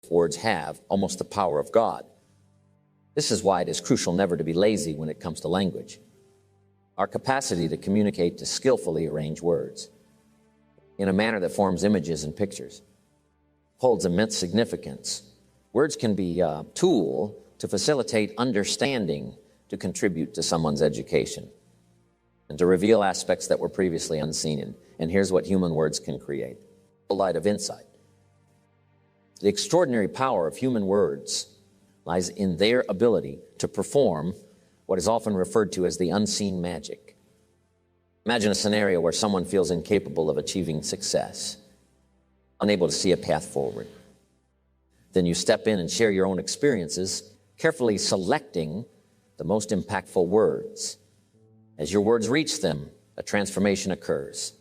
Words have almost the power of God. This is why it is crucial never to be lazy when it comes to language. Our capacity to communicate, to skillfully arrange words in a manner that forms images and pictures holds immense significance. Words can be a tool to facilitate understanding, to contribute to someone's education, and to reveal aspects that were previously unseen. And here's what human words can create: the light of insight. The extraordinary power of human words lies in their ability to perform what is often referred to as the unseen magic. Imagine a scenario where someone feels incapable of achieving success, unable to see a path forward. Then you step in and share your own experiences, carefully selecting the most impactful words. As your words reach them, a transformation occurs.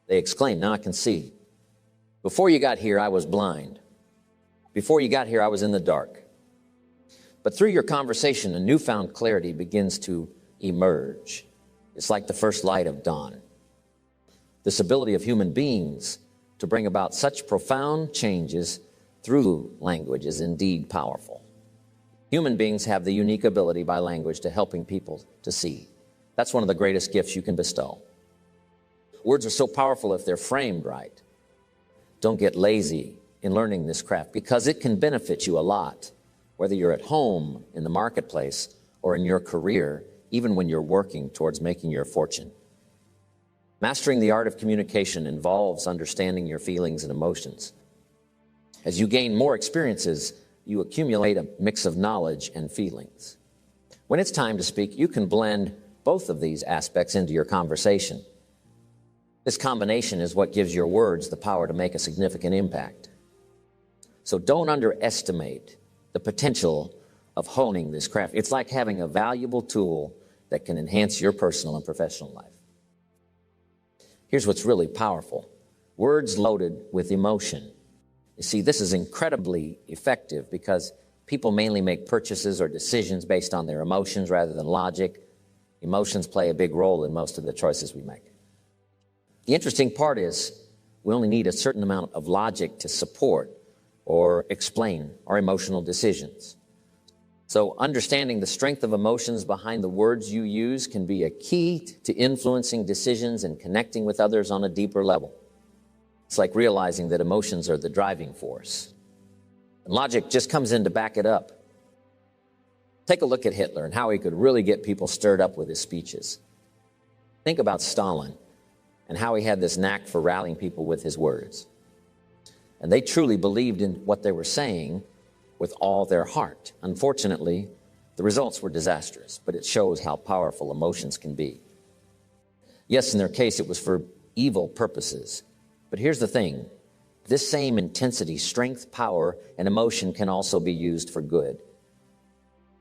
They exclaim, "Now I can see. Before you got here, I was blind. Before you got here, I was in the dark." But through your conversation, a newfound clarity begins to emerge. It's like the first light of dawn. This ability of human beings to bring about such profound changes through language is indeed powerful. Human beings have the unique ability by language to helping people to see. That's one of the greatest gifts you can bestow. Words are so powerful if they're framed right. Don't get lazy in learning this craft, because it can benefit you a lot, whether you're at home, in the marketplace, or in your career, even when you're working towards making your fortune. Mastering the art of communication involves understanding your feelings and emotions. As you gain more experiences, you accumulate a mix of knowledge and feelings. When it's time to speak, you can blend both of these aspects into your conversation. This combination is what gives your words the power to make a significant impact. So don't underestimate the potential of honing this craft. It's like having a valuable tool that can enhance your personal and professional life. Here's what's really powerful: words loaded with emotion. You see, this is incredibly effective because people mainly make purchases or decisions based on their emotions rather than logic. Emotions play a big role in most of the choices we make. The interesting part is we only need a certain amount of logic to support or explain our emotional decisions. So understanding the strength of emotions behind the words you use can be a key to influencing decisions and connecting with others on a deeper level. It's like realizing that emotions are the driving force, and logic just comes in to back it up. Take a look at Hitler and how he could really get people stirred up with his speeches. Think about Stalin and how he had this knack for rallying people with his words. And they truly believed in what they were saying with all their heart. Unfortunately, the results were disastrous, but it shows how powerful emotions can be. Yes, in their case, it was for evil purposes. But here's the thing: this same intensity, strength, power, and emotion can also be used for good.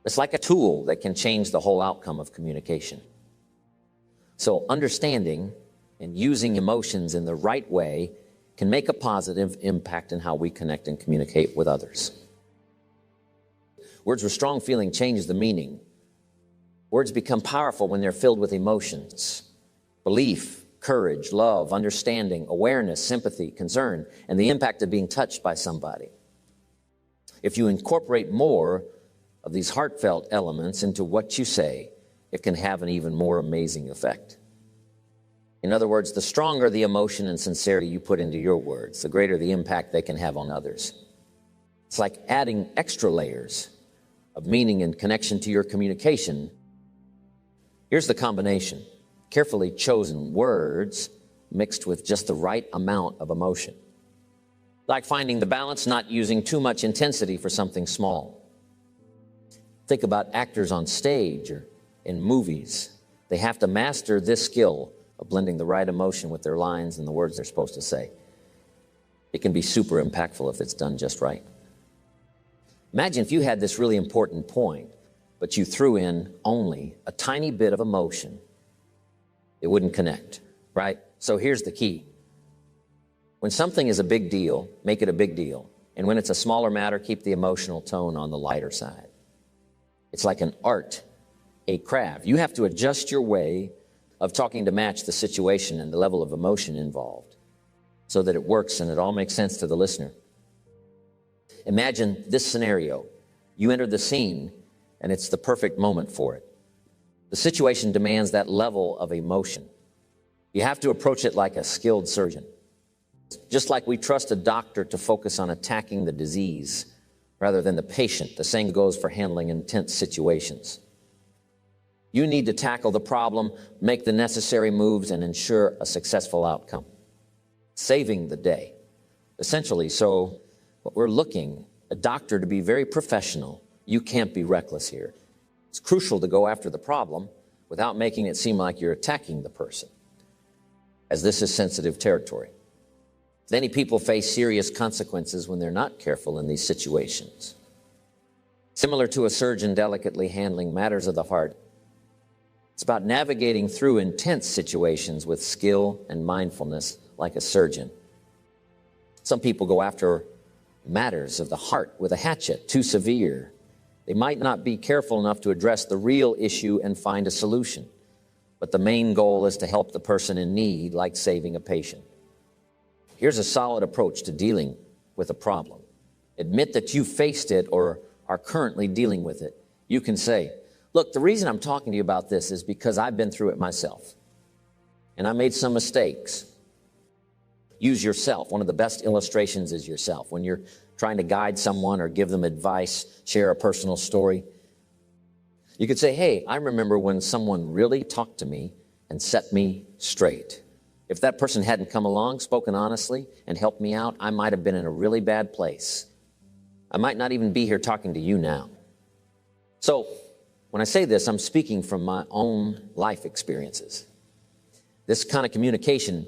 It's like a tool that can change the whole outcome of communication. So understanding and using emotions in the right way can make a positive impact in how we connect and communicate with others. Words with strong feeling change the meaning. Words become powerful when they're filled with emotions: belief, courage, love, understanding, awareness, sympathy, concern, and the impact of being touched by somebody. If you incorporate more of these heartfelt elements into what you say, it can have an even more amazing effect. In other words, the stronger the emotion and sincerity you put into your words, the greater the impact they can have on others. It's like adding extra layers of meaning and connection to your communication. Here's the combination: carefully chosen words mixed with just the right amount of emotion. Like finding the balance, not using too much intensity for something small. Think about actors on stage or in movies. They have to master this skill of blending the right emotion with their lines and the words they're supposed to say. It can be super impactful if it's done just right. Imagine if you had this really important point, but you threw in only a tiny bit of emotion. It wouldn't connect, right? So here's the key. When something is a big deal, make it a big deal. And when it's a smaller matter, keep the emotional tone on the lighter side. It's like an art, a craft. You have to adjust your way of talking to match the situation and the level of emotion involved so that it works and it all makes sense to the listener. Imagine this scenario. You enter the scene, and it's the perfect moment for it. The situation demands that level of emotion. You have to approach it like a skilled surgeon. Just like we trust a doctor to focus on attacking the disease rather than the patient, the same goes for handling intense situations. You need to tackle the problem, make the necessary moves, and ensure a successful outcome, saving the day. Essentially, so what we're looking, a doctor to be very professional. You can't be reckless here. It's crucial to go after the problem without making it seem like you're attacking the person, as this is sensitive territory. Many people face serious consequences when they're not careful in these situations. Similar to a surgeon delicately handling matters of the heart, it's about navigating through intense situations with skill and mindfulness like a surgeon. Some people go after matters of the heart with a hatchet, too severe. They might not be careful enough to address the real issue and find a solution. But the main goal is to help the person in need, like saving a patient. Here's a solid approach to dealing with a problem. Admit that you faced it or are currently dealing with it. You can say, look, the reason I'm talking to you about this is because I've been through it myself. And I made some mistakes. Use yourself. One of the best illustrations is yourself. When you're trying to guide someone or give them advice, share a personal story, you could say, hey, I remember when someone really talked to me and set me straight. If that person hadn't come along, spoken honestly, and helped me out, I might have been in a really bad place. I might not even be here talking to you now. So when I say this, I'm speaking from my own life experiences. This kind of communication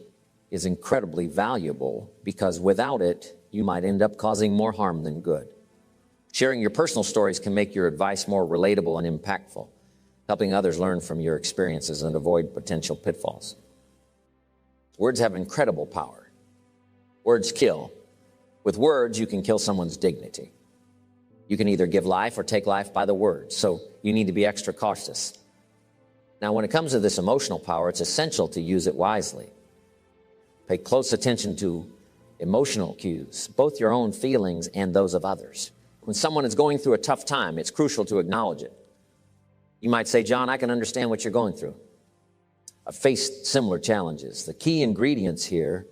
is incredibly valuable because without it, you might end up causing more harm than good. Sharing your personal stories can make your advice more relatable and impactful, helping others learn from your experiences and avoid potential pitfalls. Words have incredible power. Words kill. With words, you can kill someone's dignity. You can either give life or take life by the words, so you need to be extra cautious. Now, when it comes to this emotional power, it's essential to use it wisely. Pay close attention to emotional cues, both your own feelings and those of others. When someone is going through a tough time, it's crucial to acknowledge it. You might say, John, I can understand what you're going through. I've faced similar challenges. The key ingredients here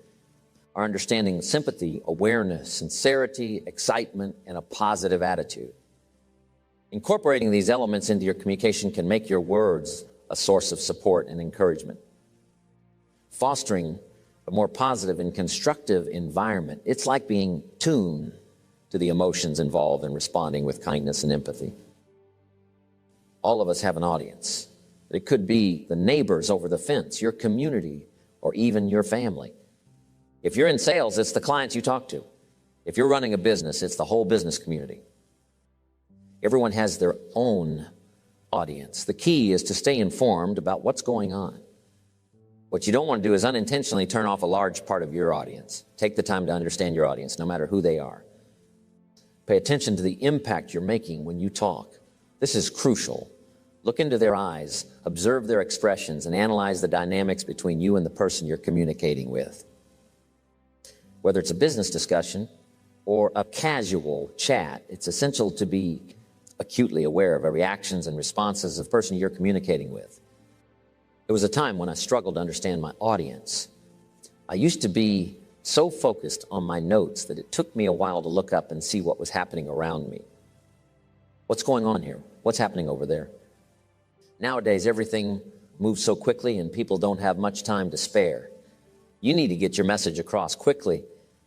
are understanding sympathy, awareness, sincerity, excitement, and a positive attitude. Incorporating these elements into your communication can make your words a source of support and encouragement. Fostering a more positive and constructive environment, it's like being tuned to the emotions involved in responding with kindness and empathy. All of us have an audience. It could be the neighbors over the fence, your community, or even your family. If you're in sales, it's the clients you talk to. If you're running a business, it's the whole business community. Everyone has their own audience. The key is to stay informed about what's going on. What you don't want to do is unintentionally turn off a large part of your audience. Take the time to understand your audience, no matter who they are. Pay attention to the impact you're making when you talk. This is crucial. Look into their eyes, observe their expressions, and analyze the dynamics between you and the person you're communicating with. Whether it's a business discussion or a casual chat, it's essential to be acutely aware of the reactions and responses of the person you're communicating with. There was a time when I struggled to understand my audience. I used to be so focused on my notes that it took me a while to look up and see what was happening around me. What's going on here? What's happening over there? Nowadays, everything moves so quickly and people don't have much time to spare. You need to get your message across quickly.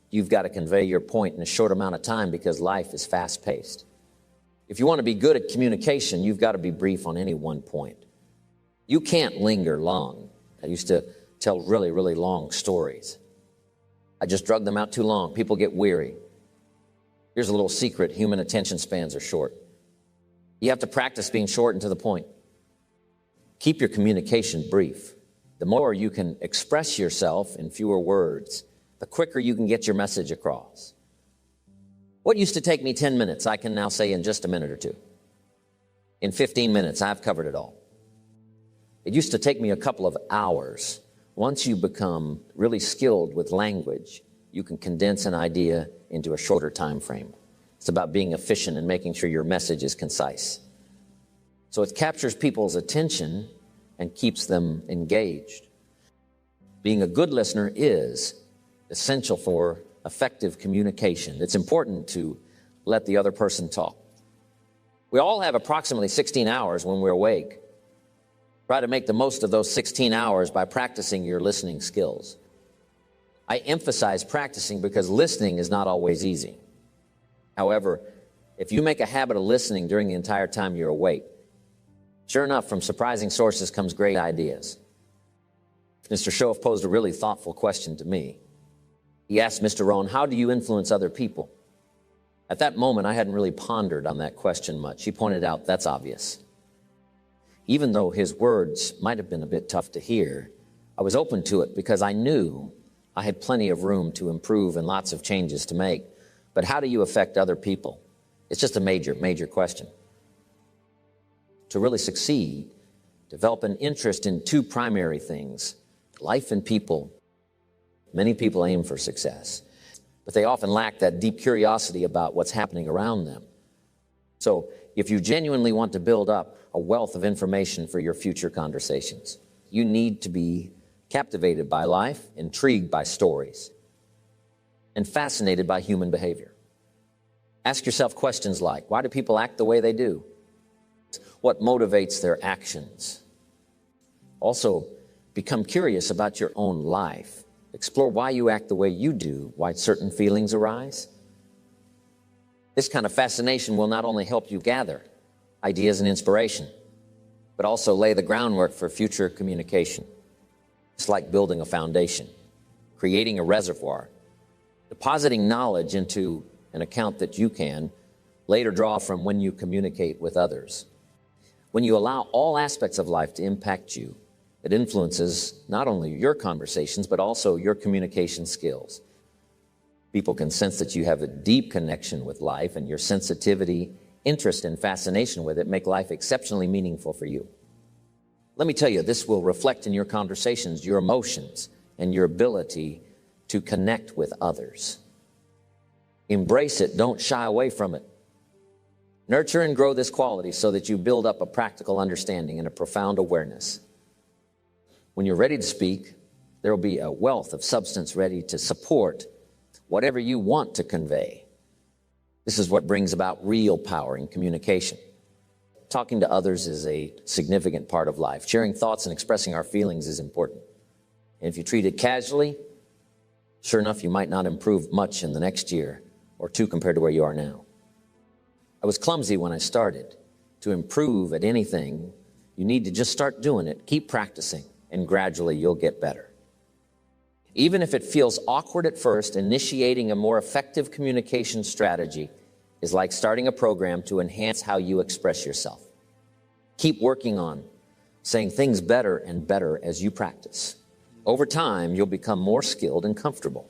You've got to convey your point in a short amount of time because life is fast-paced. If you want to be good at communication, you've got to be brief on any one point. You can't linger long. I used to tell really, really long stories. I just drug them out too long. People get weary. Here's a little secret. Human attention spans are short. You have to practice being short and to the point. Keep your communication brief. The more you can express yourself in fewer words, the quicker you can get your message across. What used to take me 10 minutes, I can now say in just a minute or two. In 15 minutes, I've covered it all. It used to take me a couple of hours. Once you become really skilled with language, you can condense an idea into a shorter time frame. It's about being efficient and making sure your message is concise. So it captures people's attention and keeps them engaged. Being a good listener is essential for effective communication. It's important to let the other person talk. We all have approximately 16 hours when we're awake. Try to make the most of those 16 hours by practicing your listening skills. I emphasize practicing because listening is not always easy. However, if you make a habit of listening during the entire time you're awake, sure enough, from surprising sources comes great ideas. Mr. Shoaff posed a really thoughtful question to me. He asked Mr. Rohn, how do you influence other people? At that moment, I hadn't really pondered on that question much. He pointed out, that's obvious. Even though his words might have been a bit tough to hear, I was open to it because I knew I had plenty of room to improve and lots of changes to make. But how do you affect other people? It's just a major, major question. To really succeed, develop an interest in two primary things, life and people. Many people aim for success, but they often lack that deep curiosity about what's happening around them. So if you genuinely want to build up a wealth of information for your future conversations, you need to be captivated by life, intrigued by stories, and fascinated by human behavior. Ask yourself questions like, why do people act the way they do? What motivates their actions? Also, become curious about your own life. Explore why you act the way you do, why certain feelings arise. This kind of fascination will not only help you gather ideas and inspiration, but also lay the groundwork for future communication. It's like building a foundation, creating a reservoir, depositing knowledge into an account that you can later draw from when you communicate with others. When you allow all aspects of life to impact you, it influences not only your conversations, but also your communication skills. People can sense that you have a deep connection with life, and your sensitivity, interest, and fascination with it make life exceptionally meaningful for you. Let me tell you, this will reflect in your conversations, your emotions, and your ability to connect with others. Embrace it. Don't shy away from it. Nurture and grow this quality so that you build up a practical understanding and a profound awareness. When you're ready to speak, there will be a wealth of substance ready to support whatever you want to convey. This is what brings about real power in communication. Talking to others is a significant part of life. Sharing thoughts and expressing our feelings is important. And if you treat it casually, sure enough, you might not improve much in the next year or two compared to where you are now. I was clumsy when I started. To improve at anything, you need to just start doing it, keep practicing, and gradually you'll get better. Even if it feels awkward at first, initiating a more effective communication strategy is like starting a program to enhance how you express yourself. Keep working on saying things better and better as you practice. Over time, you'll become more skilled and comfortable.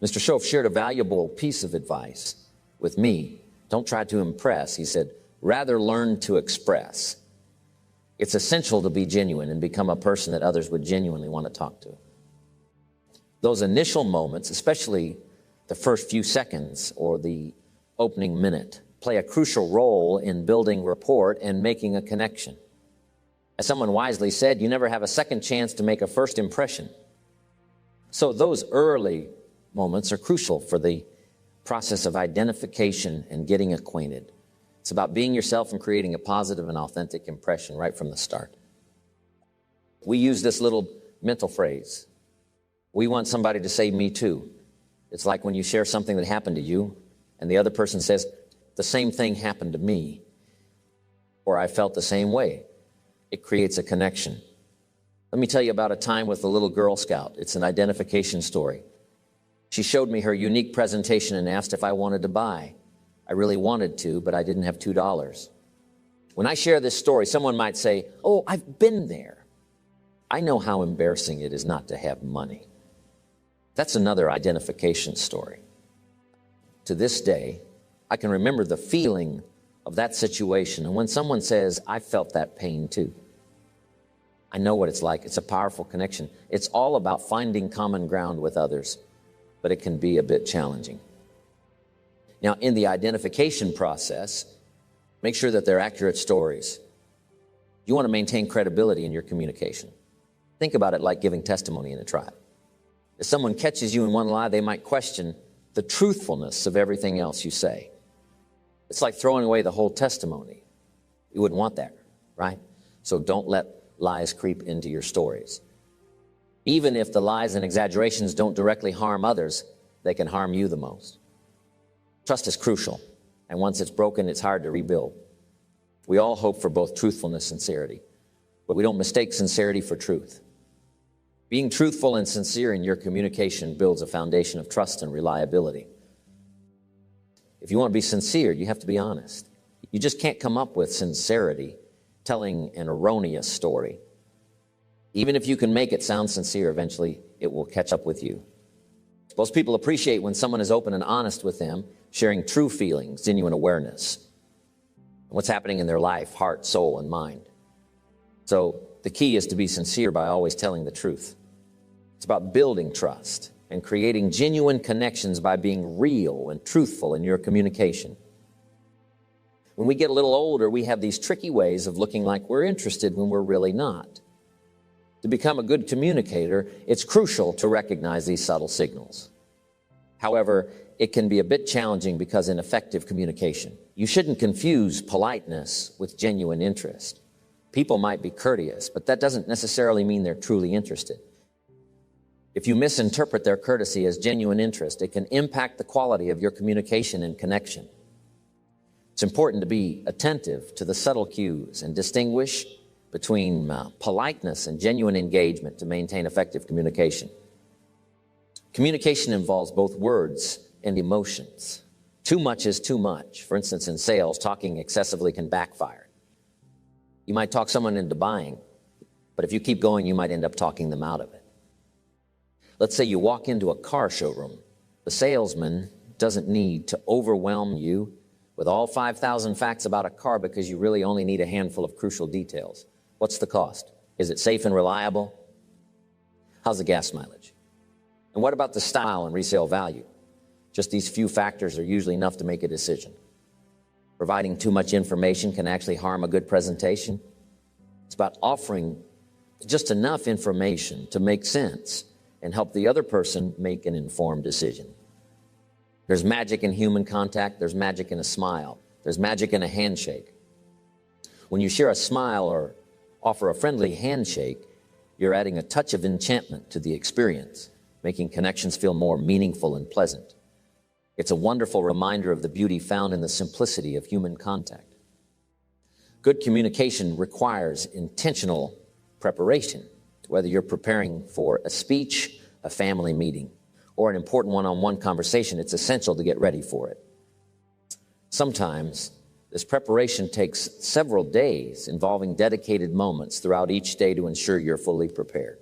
Mr. Shoaff shared a valuable piece of advice with me. Don't try to impress, he said, rather learn to express. It's essential to be genuine and become a person that others would genuinely want to talk to. Those initial moments, especially the first few seconds or the opening minute, play a crucial role in building rapport and making a connection. As someone wisely said, you never have a second chance to make a first impression. So those early moments are crucial for the process of identification and getting acquainted. It's about being yourself and creating a positive and authentic impression right from the start. We use this little mental phrase. We want somebody to say, me too. It's like when you share something that happened to you and the other person says, the same thing happened to me, or I felt the same way. It creates a connection. Let me tell you about a time with a little Girl Scout. It's an identification story. She showed me her unique presentation and asked if I wanted to buy. I really wanted to, but I didn't have $2. When I share this story, someone might say, oh, I've been there. I know how embarrassing it is not to have money. That's another identification story. To this day, I can remember the feeling of that situation. And when someone says, I felt that pain too, I know what it's like. It's a powerful connection. It's all about finding common ground with others, but it can be a bit challenging. Now, in the identification process, make sure that they're accurate stories. You want to maintain credibility in your communication. Think about it like giving testimony in a trial. If someone catches you in one lie, they might question the truthfulness of everything else you say. It's like throwing away the whole testimony. You wouldn't want that, right? So don't let lies creep into your stories. Even if the lies and exaggerations don't directly harm others, they can harm you the most. Trust is crucial, and once it's broken, it's hard to rebuild. We all hope for both truthfulness and sincerity, but we don't mistake sincerity for truth. Being truthful and sincere in your communication builds a foundation of trust and reliability. If you want to be sincere, you have to be honest. You just can't come up with sincerity telling an erroneous story. Even if you can make it sound sincere, eventually it will catch up with you. Most people appreciate when someone is open and honest with them, sharing true feelings, genuine awareness, what's happening in their life, heart, soul, and mind. So the key is to be sincere by always telling the truth. It's about building trust and creating genuine connections by being real and truthful in your communication. When we get a little older, we have these tricky ways of looking like we're interested when we're really not. To become a good communicator, it's crucial to recognize these subtle signals. However, it can be a bit challenging because in effective communication, you shouldn't confuse politeness with genuine interest. People might be courteous, but that doesn't necessarily mean they're truly interested. If you misinterpret their courtesy as genuine interest, it can impact the quality of your communication and connection. It's important to be attentive to the subtle cues and distinguish between politeness and genuine engagement to maintain effective communication. Communication involves both words and emotions. Too much is too much. For instance, in sales, talking excessively can backfire. You might talk someone into buying, but if you keep going, you might end up talking them out of it. Let's say you walk into a car showroom. The salesman doesn't need to overwhelm you with all 5,000 facts about a car because you really only need a handful of crucial details. What's the cost? Is it safe and reliable? How's the gas mileage? And what about the style and resale value? Just these few factors are usually enough to make a decision. Providing too much information can actually harm a good presentation. It's about offering just enough information to make sense and help the other person make an informed decision. There's magic in human contact. There's magic in a smile. There's magic in a handshake. When you share a smile or offer a friendly handshake, you're adding a touch of enchantment to the experience, making connections feel more meaningful and pleasant. It's a wonderful reminder of the beauty found in the simplicity of human contact. Good communication requires intentional preparation. Whether you're preparing for a speech, a family meeting, or an important one-on-one conversation, it's essential to get ready for it. Sometimes this preparation takes several days, involving dedicated moments throughout each day to ensure you're fully prepared.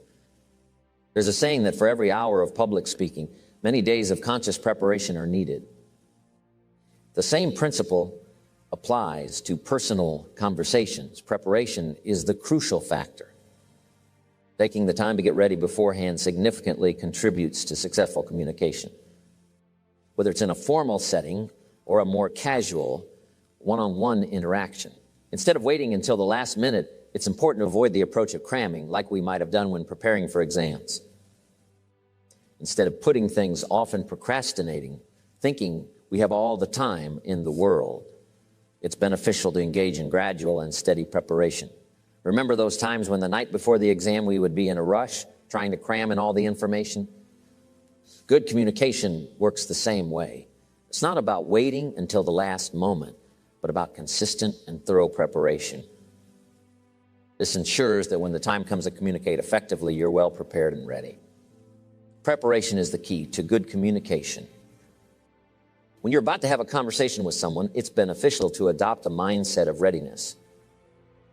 There's a saying that for every hour of public speaking, many days of conscious preparation are needed. The same principle applies to personal conversations. Preparation is the crucial factor. Taking the time to get ready beforehand significantly contributes to successful communication. Whether it's in a formal setting or a more casual, one-on-one interaction. Instead of waiting until the last minute, it's important to avoid the approach of cramming, like we might have done when preparing for exams. Instead of putting things off and procrastinating, thinking we have all the time in the world, it's beneficial to engage in gradual and steady preparation. Remember those times when the night before the exam we would be in a rush, trying to cram in all the information? Good communication works the same way. It's not about waiting until the last moment, but about consistent and thorough preparation. This ensures that when the time comes to communicate effectively, you're well prepared and ready. Preparation is the key to good communication. When you're about to have a conversation with someone, it's beneficial to adopt a mindset of readiness.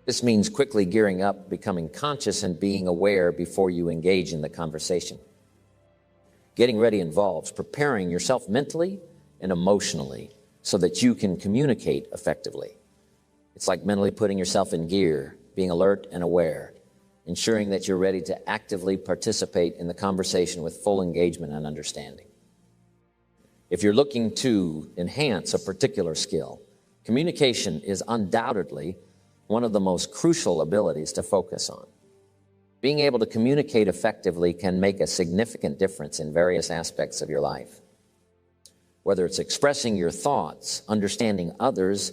This means quickly gearing up, becoming conscious, and being aware before you engage in the conversation. Getting ready involves preparing yourself mentally and emotionally so that you can communicate effectively. It's like mentally putting yourself in gear, being alert and aware, ensuring that you're ready to actively participate in the conversation with full engagement and understanding. If you're looking to enhance a particular skill, communication is undoubtedly one of the most crucial abilities to focus on. Being able to communicate effectively can make a significant difference in various aspects of your life. Whether it's expressing your thoughts, understanding others,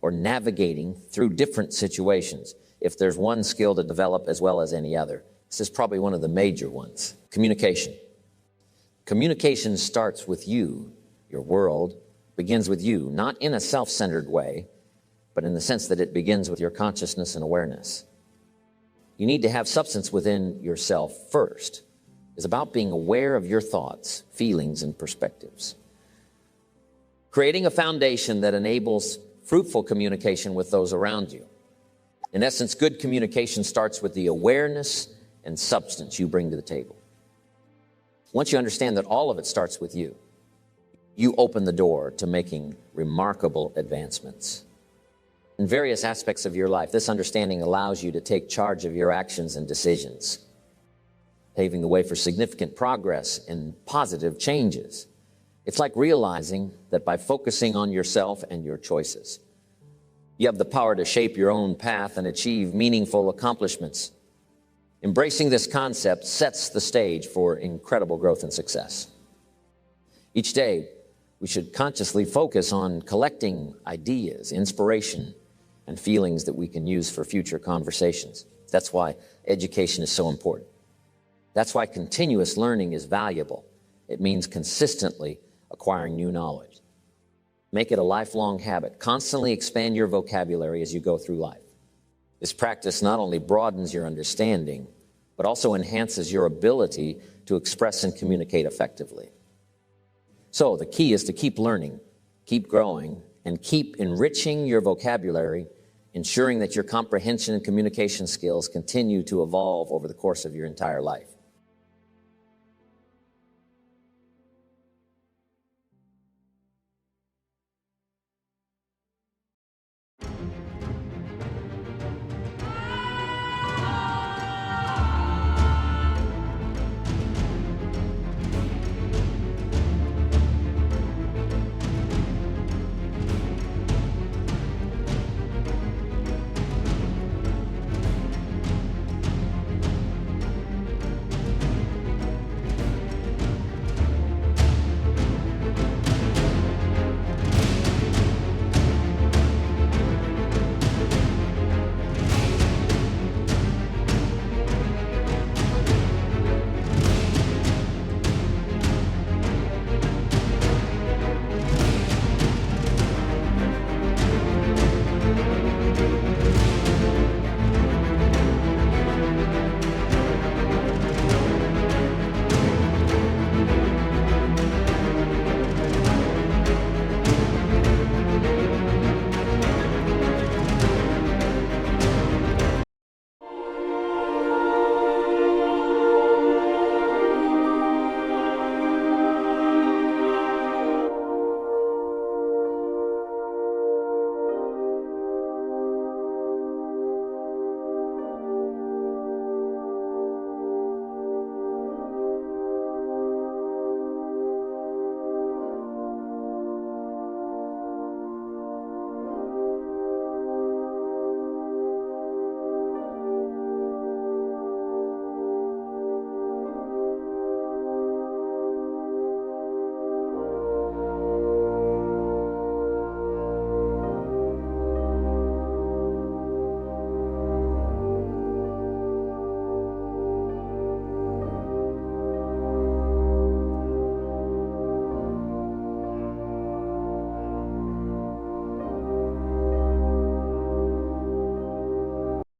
or navigating through different situations, if there's one skill to develop as well as any other, this is probably one of the major ones: communication. Communication starts with you. Your world begins with you, not in a self-centered way, but in the sense that it begins with your consciousness and awareness. You need to have substance within yourself first. It's about being aware of your thoughts, feelings, and perspectives. Creating a foundation that enables fruitful communication with those around you. In essence, good communication starts with the awareness and substance you bring to the table. Once you understand that all of it starts with you, you open the door to making remarkable advancements. In various aspects of your life, this understanding allows you to take charge of your actions and decisions, paving the way for significant progress and positive changes. It's like realizing that by focusing on yourself and your choices, you have the power to shape your own path and achieve meaningful accomplishments. Embracing this concept sets the stage for incredible growth and success. Each day, we should consciously focus on collecting ideas, inspiration, and feelings that we can use for future conversations. That's why education is so important. That's why continuous learning is valuable. It means consistently acquiring new knowledge. Make it a lifelong habit. Constantly expand your vocabulary as you go through life. This practice not only broadens your understanding, but also enhances your ability to express and communicate effectively. So the key is to keep learning, keep growing, and keep enriching your vocabulary, ensuring that your comprehension and communication skills continue to evolve over the course of your entire life.